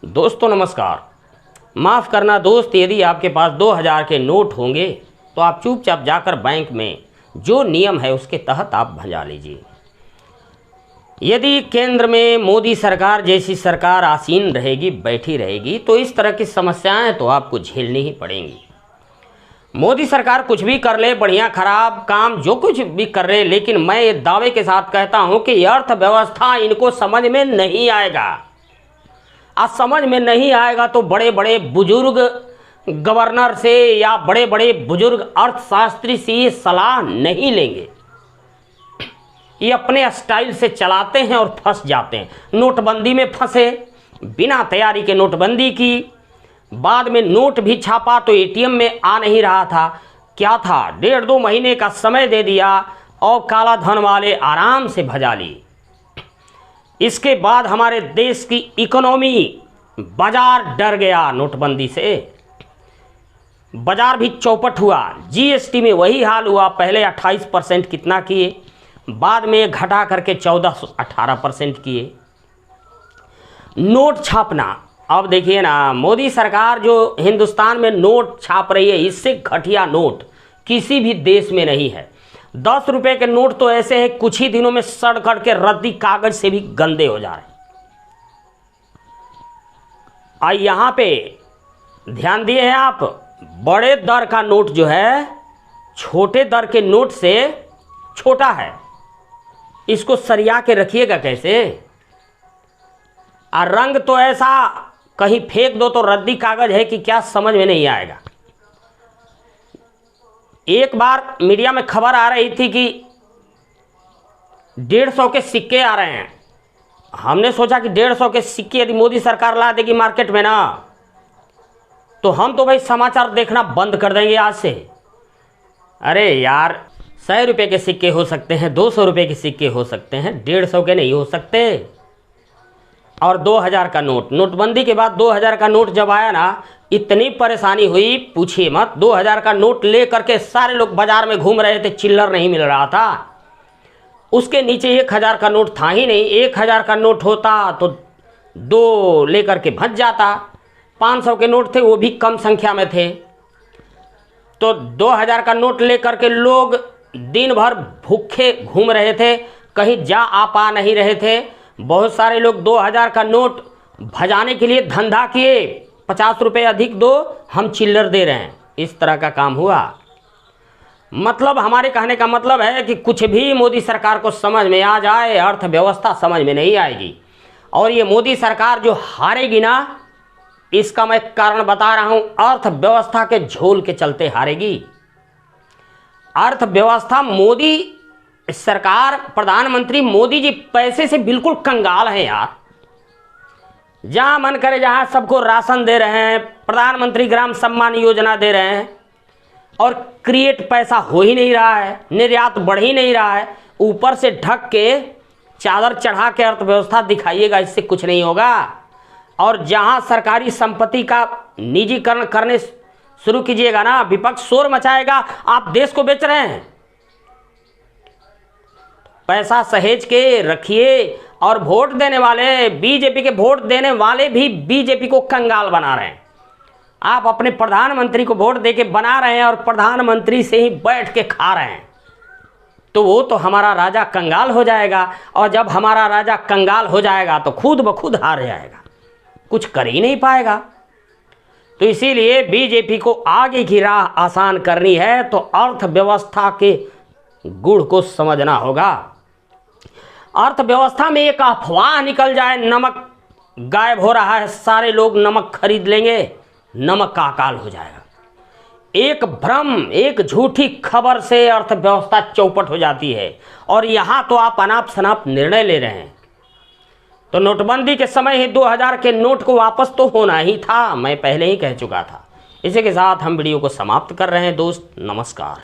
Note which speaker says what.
Speaker 1: दोस्तों नमस्कार। माफ़ करना दोस्त, यदि आपके पास 2000 के नोट होंगे तो आप चुपचाप जाकर बैंक में जो नियम है उसके तहत आप भंजा लीजिए। यदि केंद्र में मोदी सरकार जैसी सरकार आसीन रहेगी, बैठी रहेगी, तो इस तरह की समस्याएं तो आपको झेलनी ही पड़ेंगी। मोदी सरकार कुछ भी कर ले, बढ़िया खराब काम जो कुछ भी कर ले, लेकिन मैं ये दावे के साथ कहता हूं कि अर्थव्यवस्था इनको समझ में नहीं आएगा। आज समझ में नहीं आएगा तो बड़े बड़े बुजुर्ग गवर्नर से या बड़े बड़े बुजुर्ग अर्थशास्त्री से ये सलाह नहीं लेंगे। ये अपने स्टाइल से चलाते हैं और फंस जाते हैं। नोटबंदी में फंसे, बिना तैयारी के नोटबंदी की, बाद में नोट भी छापा तो एटीएम में आ नहीं रहा था। क्या था, 1.5-2 महीने का समय दे दिया और काला धन वाले आराम से भजा लिए। इसके बाद हमारे देश की इकोनॉमी, बाजार डर गया नोटबंदी से, बाजार भी चौपट हुआ। जीएसटी में वही हाल हुआ, पहले 28% कितना किए, बाद में घटा करके 14-18% किए। नोट छापना, अब देखिए ना, मोदी सरकार जो हिंदुस्तान में नोट छाप रही है, इससे घटिया नोट किसी भी देश में नहीं है। 10 रुपए के नोट तो ऐसे हैं कुछ ही दिनों में सड़ कड़ के रद्दी कागज से भी गंदे हो जा रहे हैं। यहां पे ध्यान दिए हैं आप, बड़े दर का नोट जो है छोटे दर के नोट से छोटा है। इसको सरिया के रखिएगा कैसे? रंग तो ऐसा कहीं फेंक दो तो रद्दी कागज है कि क्या, समझ में नहीं आएगा। एक बार मीडिया में खबर आ रही थी कि 150 के सिक्के आ रहे हैं। हमने सोचा कि 150 के सिक्के यदि मोदी सरकार ला देगी मार्केट में ना, तो हम तो भाई समाचार देखना बंद कर देंगे आज से। अरे यार, 100 रुपये के सिक्के हो सकते हैं, 200 रुपये के सिक्के हो सकते हैं, 150 के नहीं हो सकते। और 2000 का नोट, नोटबंदी के बाद 2000 का नोट जब आया ना, इतनी परेशानी हुई पूछिए मत। 2000 का नोट ले करके सारे लोग बाजार में घूम रहे थे, चिल्लर नहीं मिल रहा था। उसके नीचे 1000 का नोट था ही नहीं। 1000 का नोट होता तो 2 लेकर के भज जाता। 500 के नोट थे, वो भी कम संख्या में थे। तो 2000 का नोट लेकर के लोग दिन भर भूखे घूम रहे थे, कहीं जा आ पा नहीं रहे थे। बहुत सारे लोग 2000 का नोट भजाने के लिए धंधा किए, 50 रुपये अधिक दो, हम चिल्लर दे रहे हैं। इस तरह का काम हुआ। मतलब हमारे कहने का मतलब है कि कुछ भी मोदी सरकार को समझ में आ जाए, अर्थव्यवस्था समझ में नहीं आएगी। और ये मोदी सरकार जो हारेगी ना, इसका मैं कारण बता रहा हूं, अर्थव्यवस्था के झोल के चलते हारेगी। अर्थव्यवस्था, मोदी सरकार, प्रधानमंत्री मोदी जी पैसे से बिल्कुल कंगाल हैं यार। जहां मन करे जहां सबको राशन दे रहे हैं, प्रधानमंत्री ग्राम सम्मान योजना दे रहे हैं, और क्रिएट पैसा हो ही नहीं रहा है, निर्यात बढ़ ही नहीं रहा है। ऊपर से ढक के चादर चढ़ा के अर्थव्यवस्था दिखाइएगा, इससे कुछ नहीं होगा। और जहां सरकारी संपत्ति का निजीकरण करने शुरू कीजिएगा ना, विपक्ष शोर मचाएगा, आप देश को बेच रहे हैं। पैसा सहेज के रखिए। और वोट देने वाले, बीजेपी के वोट देने वाले भी बीजेपी को कंगाल बना रहे हैं। आप अपने प्रधानमंत्री को वोट देके बना रहे हैं और प्रधानमंत्री से ही बैठ के खा रहे हैं, तो वो तो हमारा राजा कंगाल हो जाएगा। और जब हमारा राजा कंगाल हो जाएगा तो खुद ब खुद हार जाएगा, कुछ कर ही नहीं पाएगा। तो इसीलिए बीजेपी को आगे की राह आसान करनी है तो अर्थव्यवस्था के गुण को समझना होगा। अर्थव्यवस्था में एक अफवाह निकल जाए, नमक गायब हो रहा है, सारे लोग नमक खरीद लेंगे, नमक का अकाल हो जाएगा। एक भ्रम, एक झूठी खबर से अर्थव्यवस्था चौपट हो जाती है। और यहाँ तो आप अनाप शनाप निर्णय ले रहे हैं। तो नोटबंदी के समय ही 2000 के नोट को वापस तो होना ही था, मैं पहले ही कह चुका था। इसी के साथ हम वीडियो को समाप्त कर रहे हैं दोस्त। नमस्कार।